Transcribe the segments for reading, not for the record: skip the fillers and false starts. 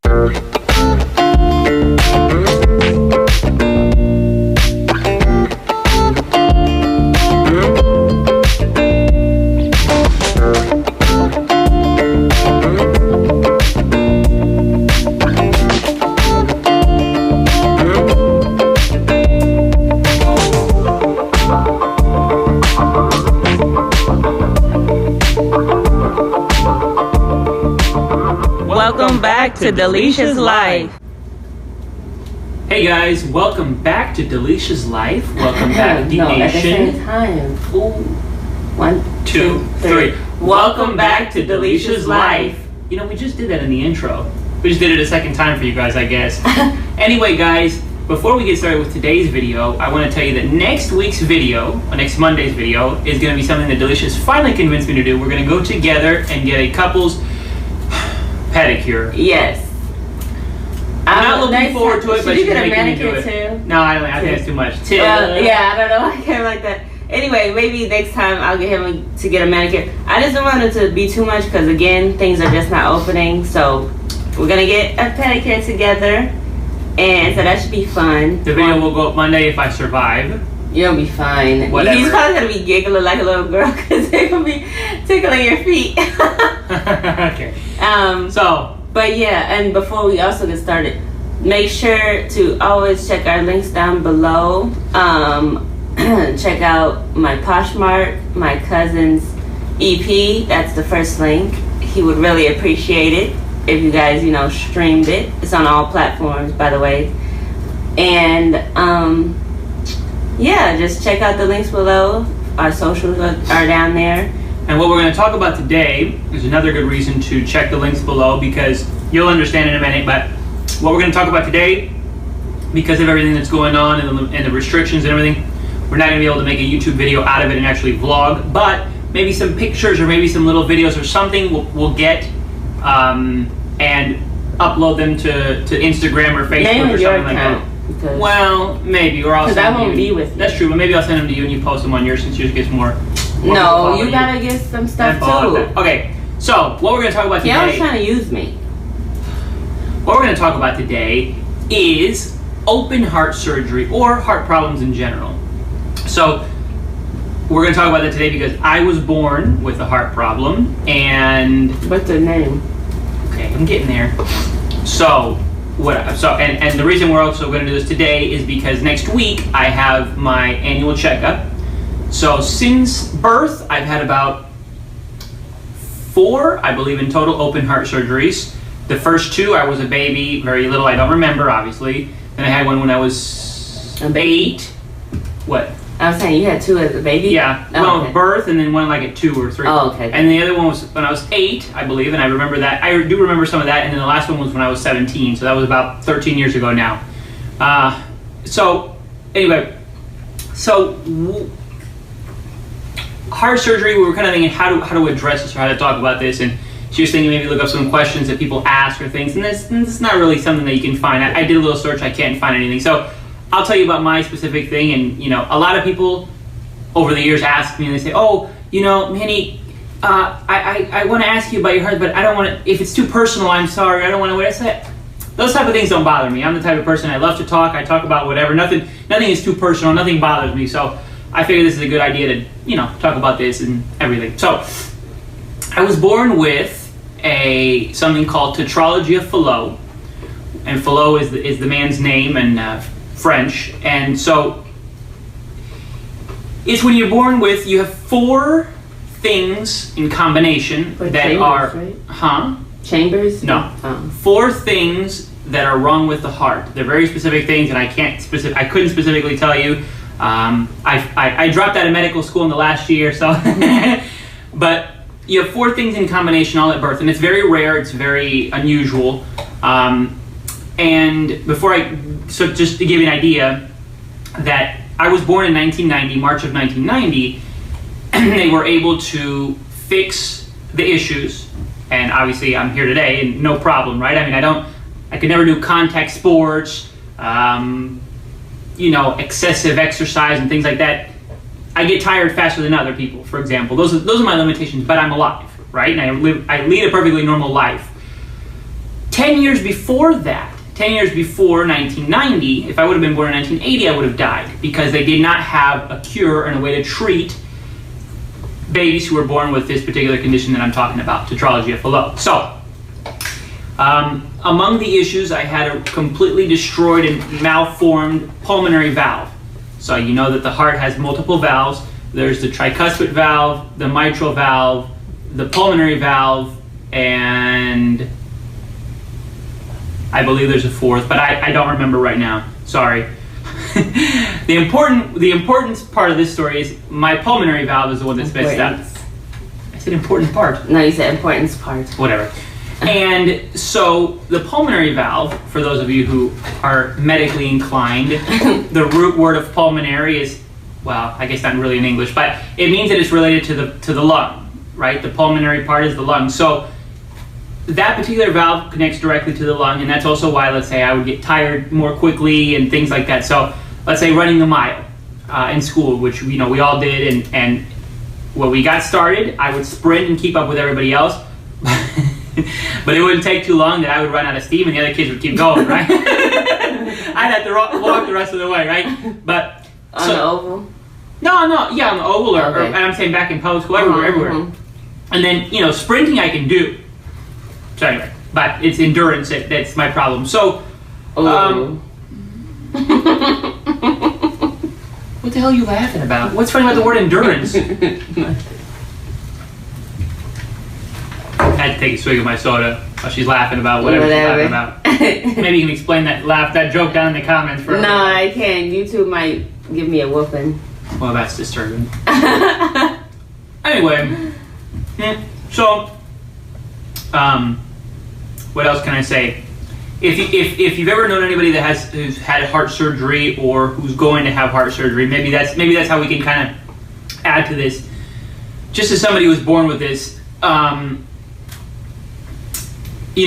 Welcome back to Dalesha's Life. Hey guys, welcome back to Dalesha's Life. Welcome back, No, D-Nation. at the same time. Ooh. 1, 2, 3. Welcome back to Dalesha's Life. You know, we just did that in the intro. We just did it a second time for you guys, I guess. Anyway, guys, before we get started with today's video, I want to tell you that next week's video, or next Monday's video, is going to be something that Dalesha's finally convinced me to do. We're going to go together and get a couple's pedicure. Yes. I'm not looking forward to it, but you get a making me do manicure it. too? No, I think it's too much. Yeah, I don't know. I can't like that. Anyway, maybe next time I'll get him to get a manicure. I just don't want it to be too much because, again, things are just not opening. So we're going to get a pedicure together. And so that should be fun. The video will go up Monday if I survive. You'll be fine. Whatever. He's probably going to be giggling like a little girl because they're going to be tickling your feet. Okay. But yeah, and before we also get started, make sure to always check our links down below. Check out my Poshmark, my cousin's EP. That's the first link. He would really appreciate it if you guys, streamed it. It's on all platforms, by the way. And yeah, just check out the links below. Our socials are down there. And what we're going to talk about today is another good reason to check the links below, because you'll understand in a minute. But what we're going to talk about today, because of everything that's going on and the restrictions and everything, we're not going to be able to make a YouTube video out of it and actually vlog. But maybe some pictures or maybe some little videos or something we'll get and upload them to Instagram or Facebook or something like that. Well, maybe. Or I'll because I won't be with you. That's true, but maybe I'll send them to you and you post them on yours since yours gets more. No, you gotta get some stuff too. Okay, so what we're gonna talk about today. Y'all trying to use me. What we're gonna talk about today is open heart surgery or heart problems in general. So we're gonna talk about that today because I was born with a heart problem and. What's the name? Okay, I'm getting there. So and the reason we're also going to do this today is because next week I have my annual checkup. So since birth, I've had about 4, I believe, in total open heart surgeries. The first 2, I was a baby, very little. I don't remember, obviously. Then I had one when I was 8. What? I was saying you had 2 as a baby? Yeah. Oh, okay. Birth, and then one like at 2 or 3. Oh, okay. And the other one was when I was 8, I believe, and I remember that. I do remember some of that, and then the last one was when I was 17, so that was about 13 years ago now. Heart surgery, we were kind of thinking how to address this or how to talk about this, and she was thinking maybe look up some questions that people ask or things, and this is not really something that you can find. I did a little search, I can't find anything. So I'll tell you about my specific thing, and a lot of people over the years ask me and they say, oh, Manny, I want to ask you about your heart, but I don't want to, if it's too personal, I'm sorry, I don't want to, what I said. Those type of things don't bother me. I'm the type of person, I love to talk, I talk about whatever, nothing is too personal, nothing bothers me, so I figured this is a good idea to, talk about this and everything. So, I was born with something called tetralogy of Fallot, and Fallot is the man's name in French, and so it's when you're born with, you have 4 things in combination that chambers, are, right? Chambers? No, 4 things that are wrong with the heart. They're very specific things, and I couldn't specifically tell you. I dropped out of medical school in the last year, so but you have 4 things in combination all at birth, and it's very rare, it's very unusual. And so just to give you an idea, that I was born in 1990, March of 1990, and they were able to fix the issues, and obviously I'm here today and no problem, right? I mean, I could never do contact sports, excessive exercise and things like that. I get tired faster than other people, for example. Those are my limitations, but I'm alive, right? And I lead a perfectly normal life. 10 years before that, 10 years before 1990, if I would have been born in 1980, I would have died because they did not have a cure and a way to treat babies who were born with this particular condition that I'm talking about, tetralogy of Fallot. So, among the issues, I had a completely destroyed and malformed pulmonary valve. So you know that the heart has multiple valves. There's the tricuspid valve, the mitral valve, the pulmonary valve, and I believe there's a fourth, but I don't remember right now. Sorry. The important part of this story is my pulmonary valve is the one that's messed up. I said important part. No, you said importance part. Whatever. And so the pulmonary valve, for those of you who are medically inclined, the root word of pulmonary is, well, I guess not really in English, but it means that it's related to the lung, right? The pulmonary part is the lung. So that particular valve connects directly to the lung, and that's also why, let's say, I would get tired more quickly and things like that. So let's say running the mile in school, which we all did, and when we got started, I would sprint and keep up with everybody else. But it wouldn't take too long that I would run out of steam and the other kids would keep going, right? I'd have to walk the rest of the way, right? But on the oval? No, yeah, on the oval, or I'm saying back in public school, everywhere. And then, sprinting I can do. So anyway, but it's endurance that's my problem. So, what the hell are you laughing about? What's funny about the word endurance? I had to take a swig of my soda while she's laughing about whatever she's laughing about. Maybe you can explain that joke down in the comments for her. No, I can't. YouTube might give me a whooping. Well, that's disturbing. Anyway, so, what else can I say? If you've ever known anybody who's had heart surgery or who's going to have heart surgery, maybe that's how we can kind of add to this. Just as somebody who was born with this,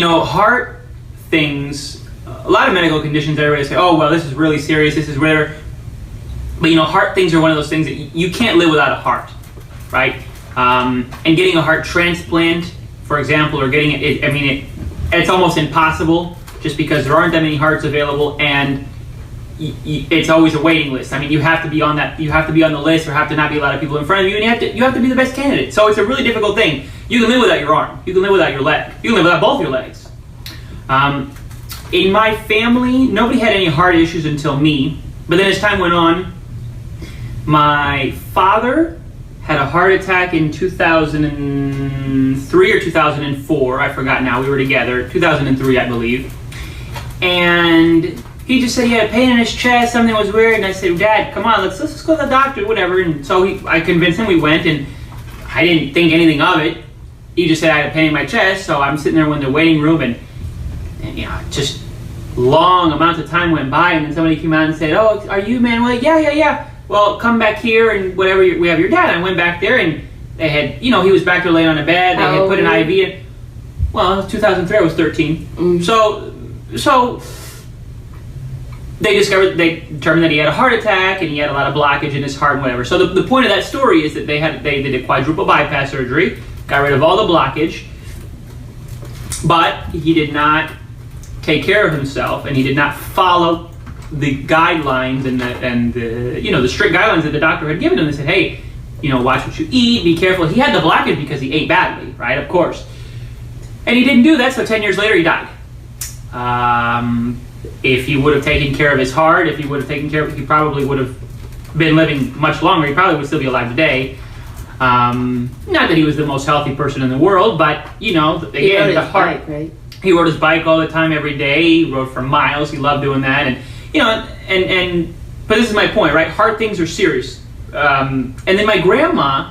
heart things, a lot of medical conditions, everybody say, oh, well, this is really serious, this is whatever. But, heart things are one of those things that you can't live without a heart, right? And getting a heart transplant, for example, or getting it's almost impossible just because there aren't that many hearts available, and it's always a waiting list. You have to be on that. You have to be on the list. There have to not be a lot of people in front of you, and you have to be the best candidate. So it's a really difficult thing. You can live without your arm. You can live without your leg. You can live without both your legs. In my family, nobody had any heart issues until me. But then as time went on, my father had a heart attack in 2003 or 2004. I forgot now. We were together. 2003, I believe. And he just said he had a pain in his chest, something was weird, and I said, Dad, come on, let's go to the doctor, whatever. And so I convinced him, we went, and I didn't think anything of it. He just said I had a pain in my chest, so I'm sitting there in the waiting room, and just long amounts of time went by, and then somebody came out and said, oh, are you Manuel? Yeah. Well, come back here, and whatever, we have your dad. And I went back there, and they had, he was back there laying on a bed, they had put an IV in. Well, it was 2003, I was 13. So they determined that he had a heart attack and he had a lot of blockage in his heart and whatever. So the point of that story is that they did a quadruple bypass surgery, got rid of all the blockage, but he did not take care of himself, and he did not follow the guidelines and the strict guidelines that the doctor had given him. They said, hey, watch what you eat, be careful. He had the blockage because he ate badly, right? Of course. And he didn't do that, so 10 years later he died. If he would have taken care of his heart, if he would have taken care of it, he probably would have been living much longer. He probably would still be alive today. Not that he was the most healthy person in the world, but, again, the heart. Bike, right? He rode his bike all the time, every day. He rode for miles. He loved doing that. And, but this is my point, right? Heart things are serious. And then my grandma,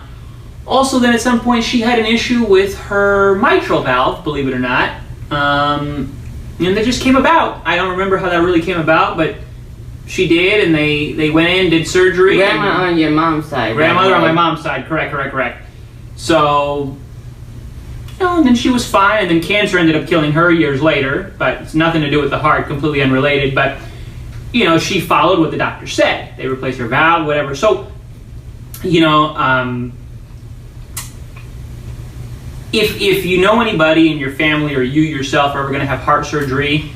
also then at some point, she had an issue with her mitral valve, believe it or not. And that just came about. I don't remember how that really came about, but she did, and they went in, did surgery. Grandma on your mom's side. Grandmother on my mom's side, correct. So, and then she was fine, and then cancer ended up killing her years later, but it's nothing to do with the heart, completely unrelated. But, she followed what the doctor said. They replaced her valve, whatever. So, if you know anybody in your family or you yourself are ever going to have heart surgery,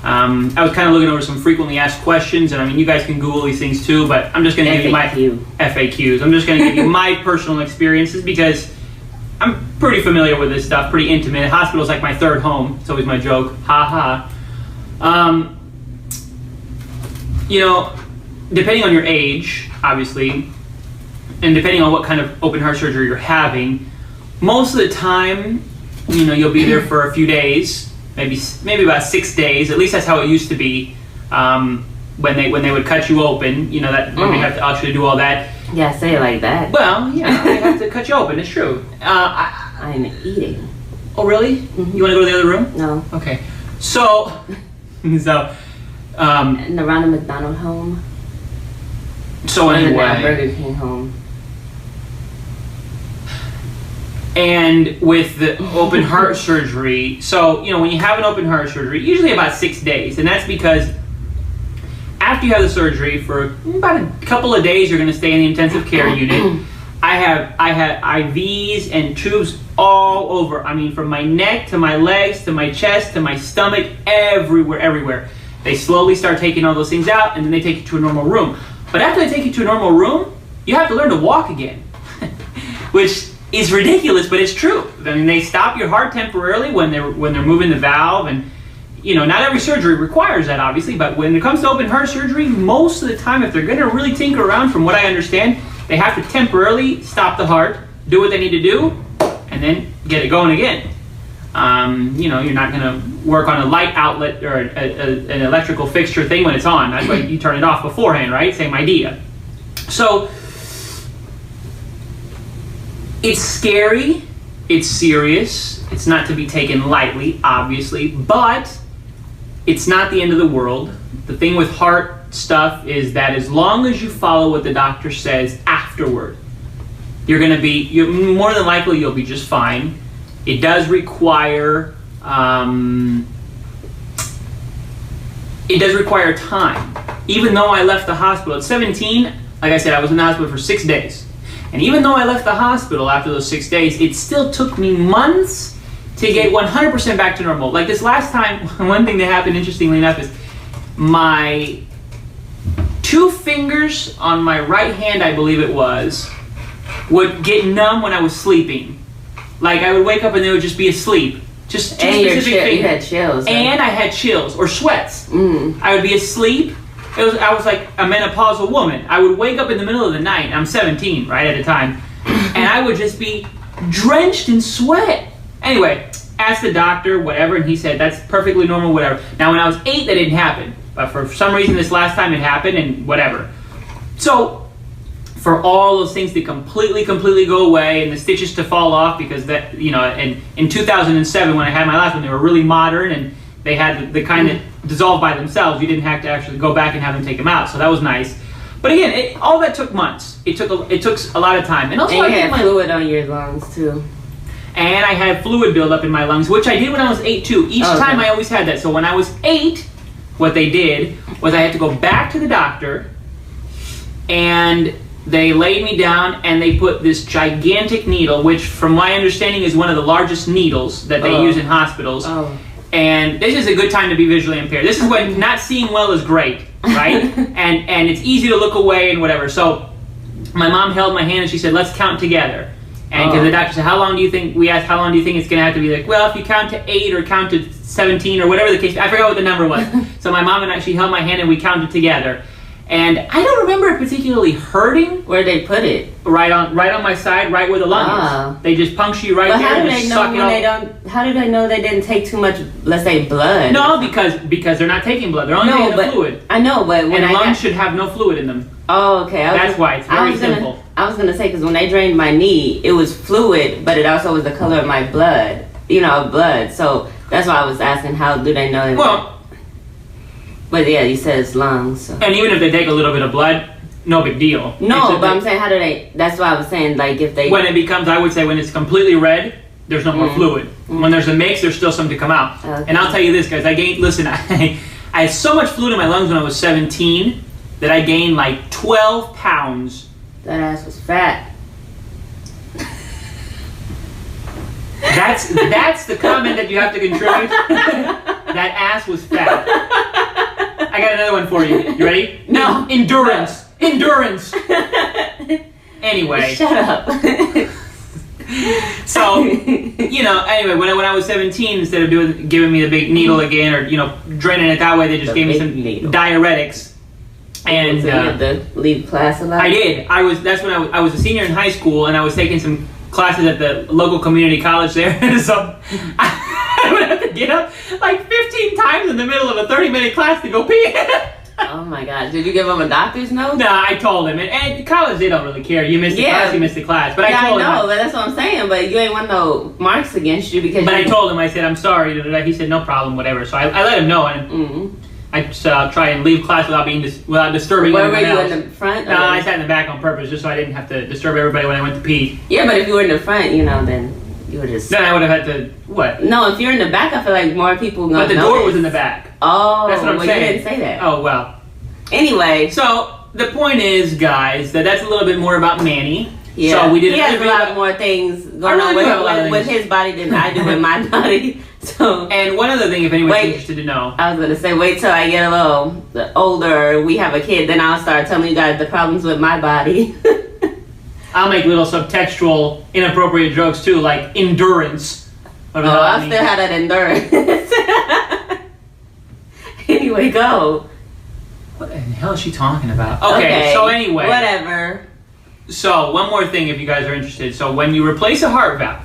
I was kind of looking over some frequently asked questions, and I mean, you guys can Google these things too, but I'm just going to give you my FAQs. I'm just going to give you my personal experiences because I'm pretty familiar with this stuff, pretty intimate. Hospital's like my third home. It's always my joke. Ha ha. You know, depending on your age, obviously, and depending on what kind of open heart surgery you're having, most of the time, you know, you'll be there for a few days, maybe about 6 days. At least that's how it used to be when they would cut you open. You know, that when they have to actually do all that. Yeah, say it like that. Well, yeah, they have to cut you open. It's true. I'm eating. Oh, really? Mm-hmm. You want to go to the other room? No. Okay. So. And around the McDonald's home. So anyway. Burger King home. And with the open heart surgery, so, you know, when you have an open heart surgery, usually about 6 days, and that's because after you have the surgery, for about a couple of days, you're going to stay in the intensive care unit. I had IVs and tubes all over. I mean, from my neck to my legs to my chest to my stomach, everywhere. They slowly start taking all those things out, and then they take you to a normal room. But after they take you to a normal room, you have to learn to walk again, which is ridiculous, but it's true. I mean, they stop your heart temporarily when they're moving the valve, and you know, not every surgery requires that, obviously, but when it comes to open heart surgery, most of the time, if they're going to really tinker around, from what I understand, they have to temporarily stop the heart, do what they need to do, and then get it going again. You know, you're not going to work on a light outlet or an electrical fixture thing when it's on. That's why you turn it off beforehand, right? Same idea. So, it's scary, it's serious, it's not to be taken lightly, obviously, but it's not the end of the world. The thing with heart stuff is that as long as you follow what the doctor says afterward, you're more than likely you'll be just fine. It does require time. Even though I left the hospital at 17, like I said, I was in the hospital for 6 days. And even though I left the hospital after those 6 days, it still took me months to get 100% back to normal. Like this last time, one thing that happened, interestingly enough, is my 2 fingers on my right hand, I believe it was, would get numb when I was sleeping. Like I would wake up and they would just be asleep. Just 2 specific fingers. You had chills. Right? And I had chills or sweats. I would be asleep. I was like a menopausal woman. I would wake up in the middle of the night. I'm 17, right, at the time. And I would just be drenched in sweat. Anyway, asked the doctor, whatever, and he said, that's perfectly normal, whatever. Now, when I was 8, that didn't happen. But for some reason, this last time it happened, and whatever. So, for all those things to completely go away and the stitches to fall off, because that, you know, and in 2007, when I had my last one, they were really modern, and they had the kind that dissolved by themselves. You didn't have to actually go back and have them take them out, so that was nice. But again, all that took months. It took a lot of time. And also, and you had fluid on your lungs too. And I had fluid buildup in my lungs, which I did when I was 8 too. Each time I always had that. So when I was 8, what they did was I had to go back to the doctor, and they laid me down and they put this gigantic needle, which from my understanding is one of the largest needles that they use in hospitals. And this is a good time to be visually impaired. This is when not seeing well is great, right? and it's easy to look away and whatever. So my mom held my hand and she said, let's count together. And because the doctor said, how long do you think it's going to have to be? Like, well, if you count to 8 or count to 17 or whatever the case, I forgot what the number was. So my mom and I, she held my hand and we counted together. And I don't remember it particularly hurting. Where they put it? Right on my side, right where the lung is. They just puncture you right there and just suck it off. How do they know they didn't take too much, let's say, blood? No, because they're not taking blood. They're only taking the fluid. I know, but when lungs should have no fluid in them. Oh, okay. That's why it's very simple. I was gonna say, because when they drained my knee, it was fluid, but it also was the color of my blood. Blood. So that's why I was asking, how do they know? But yeah, you said it's lungs. So. And even if they take a little bit of blood, no big deal. No, but I'm saying, how do they? That's why I was saying, like, if they. When it becomes, I would say, when it's completely red, there's no more fluid. When there's a mix, there's still some to come out. Okay. And I'll tell you this, guys. I had so much fluid in my lungs when I was 17 that I gained like 12 pounds. That ass was fat. That's the comment that you have to contribute. That ass was fat. I got another one for you. You ready? No. Endurance. Anyway. Shut up. So, anyway, when I was 17, instead of giving me the big needle again, or draining it that way, they just gave me some diuretics. And so you had to leave class a lot? I did. That's when I was a senior in high school, and I was taking some classes at the local community college there. So I would have to get up like 15 times in the middle of a 30-minute class to go pee. Oh my God! Did you give him a doctor's note? No, I told him. And college, they don't really care. You missed the class, you missed the class. But I told him. But that's what I'm saying. But you ain't want no marks against you because. But I told him. I said, I'm sorry. He said, no problem, whatever. So I let him know, and I just try and leave class without disturbing Where anyone else. were you in the front? No, I sat in the back on purpose just so I didn't have to disturb everybody when I went to pee. Yeah, but if you were in the front, then you would just. Then I would have had to what? No, if you're in the back, I feel like more people gonna. But the door was in the back. Oh, that's what I'm saying. You didn't say that. Oh well. Anyway, so the point is, guys, that's a little bit more about Manny. Yeah, so we did. He has a lot more things going on with his body than I do with my body. So. And one other thing, if anyone's interested to know, I was gonna say, wait till I get a little older, we have a kid, then I'll start telling you guys the problems with my body. I'll make little subtextual, inappropriate jokes too, like endurance. I still have that endurance. Anyway, go. What the hell is she talking about? Okay, so anyway. Whatever. So, one more thing if you guys are interested. So, when you replace a heart valve,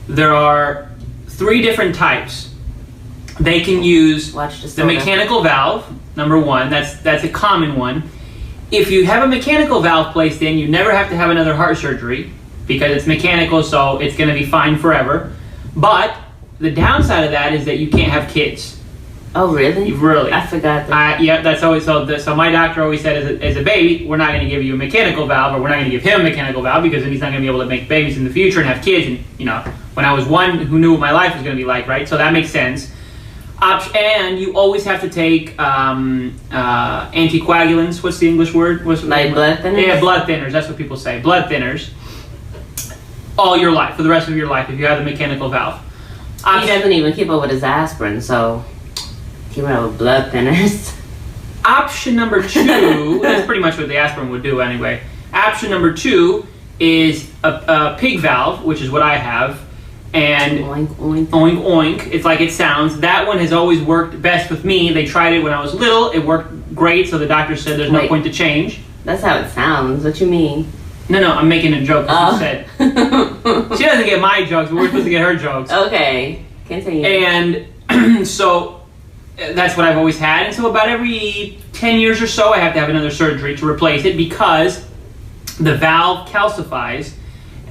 there are 3 different types. They can use the mechanical valve, number 1. That's a common one. If you have a mechanical valve placed in, you never have to have another heart surgery because it's mechanical, so it's going to be fine forever. But the downside of that is that you can't have kids. Oh, really? Really? I forgot that. Yeah, that's always so my doctor always said as a baby, we're not going to give you a mechanical valve, or we're not going to give him a mechanical valve because then he's not going to be able to make babies in the future and have kids. And when I was 1, who knew what my life was going to be like, right? So that makes sense. And you always have to take anticoagulants. What's the English word? Like blood thinners? Yeah, blood thinners. That's what people say. Blood thinners. All your life, for the rest of your life, if you have the mechanical valve. He doesn't even keep up with his aspirin, so keep up with blood thinners. Option number 2, that's pretty much what the aspirin would do anyway. Option number 2 is a pig valve, which is what I have. And oink, oink. Oink, oink. It's like it sounds. That one has always worked best with me. They tried it when I was little. It worked great, so the doctor said there's no point to change. That's how it sounds. What you mean? No, I'm making a joke. She said. She doesn't get my jokes, but we're supposed to get her jokes. Okay, continue. And so that's what I've always had. And so about every 10 years or so, I have to have another surgery to replace it because the valve calcifies.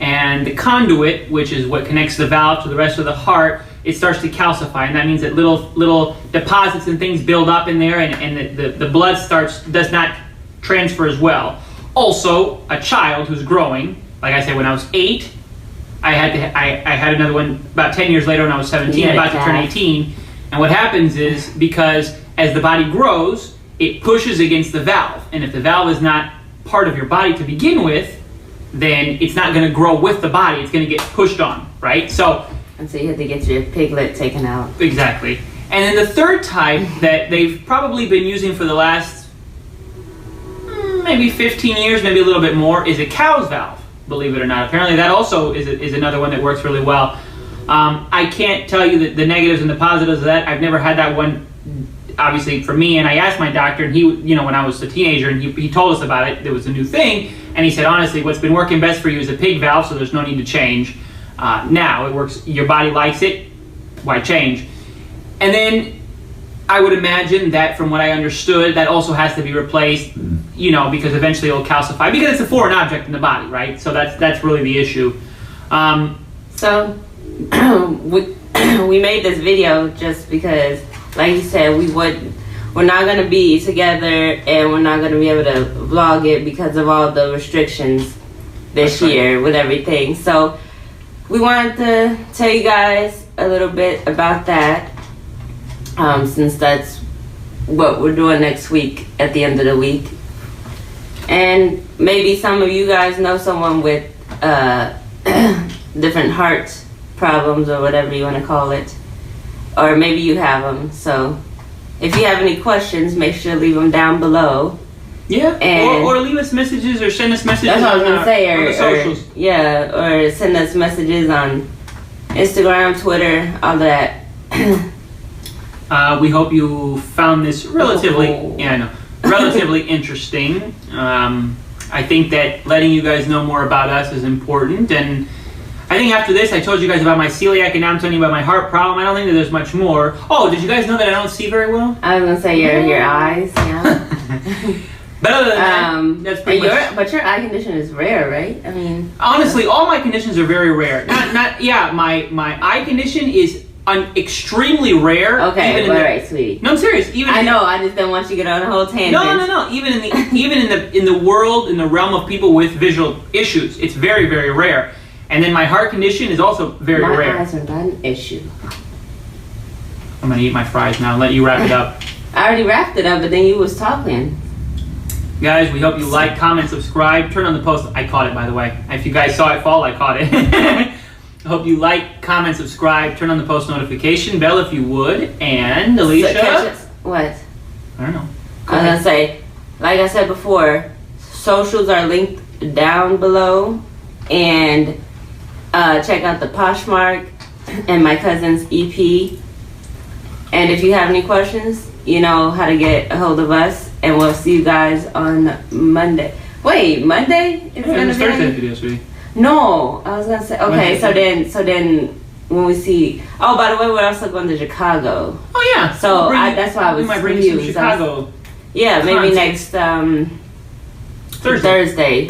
And the conduit, which is what connects the valve to the rest of the heart, it starts to calcify, and that means that little deposits and things build up in there, and the blood does not transfer as well. Also, a child who's growing, like I said, when I was 8, I had another one about 10 years later when I was 17, about to turn 18. And what happens is, because as the body grows, it pushes against the valve, and if the valve is not part of your body to begin with, then it's not going to grow with the body. It's going to get pushed on, right? And so you have to get your piglet taken out. Exactly. And then the third type that they've probably been using for the last maybe 15 years, maybe a little bit more, is a cow's valve, believe it or not. Apparently that also is another one that works really well. I can't tell you the negatives and the positives of that. I've never had that one, obviously, for me, and I asked my doctor, and he, when I was a teenager, and he told us about it, there was a new thing, and he said, honestly, what's been working best for you is a pig valve, so there's no need to change. Now, it works, your body likes it, why change? And then, I would imagine that from what I understood, that also has to be replaced, because eventually it'll calcify, because it's a foreign object in the body, right? So that's really the issue. So, we made this video just because, like you said, we're not going to be together and we're not going to be able to vlog it because of all the restrictions this year with everything. So we wanted to tell you guys a little bit about that, since that's what we're doing next week at the end of the week. And maybe some of you guys know someone with different heart problems or whatever you want to call it, or maybe you have them. So if you have any questions, make sure to leave them down below. Yeah, And or leave us messages or send us messages. that's what I was gonna say, on the socials. or send us messages on Instagram, Twitter, all that. We hope you found this relatively, relatively interesting. I think that letting you guys know more about us is important, and I think after this, I told you guys about my celiac, and now I'm telling you about my heart problem. I don't think that there's much more. Oh, did you guys know that I don't see very well? I was gonna say your eyes, yeah. But other than that, that's pretty much. But your eye condition is rare, right? I mean, honestly, all my conditions are very rare. My eye condition is extremely rare. Okay, all right, sweetie. No, I'm serious. I know. I just don't want you to get on a whole tangent. No. Even in the world, in the realm of people with visual issues, it's very, very rare. And then my heart condition is also very rare. My eyes are not an issue. I'm gonna eat my fries now. Let you wrap it up. I already wrapped it up, but then you was talking. Guys, we hope you like, comment, subscribe, turn on the post. I caught it, by the way. If you guys saw it fall, I caught it. I hope you like, comment, subscribe, turn on the post notification bell if you would. And Dalesha, what? I don't know. I was gonna say, like I said before, socials are linked down below, and check out the Poshmark and my cousin's EP. And if you have any questions, you know how to get a hold of us, and we'll see you guys on Monday. Wait, Monday? It's Thursday video, sweetie. No, I was gonna say. Okay, so then when we see. Oh, by the way, we're also going to Chicago. Oh yeah. So that's why I was we might bring you some Chicago. Maybe next Thursday.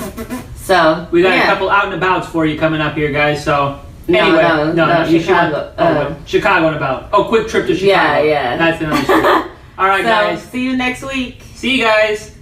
So we got a couple out and abouts for you coming up here, guys. So. No, Chicago. Chicago and about. Oh, quick trip to Chicago. Yeah. That's another story. All right, guys. See you next week. See you guys.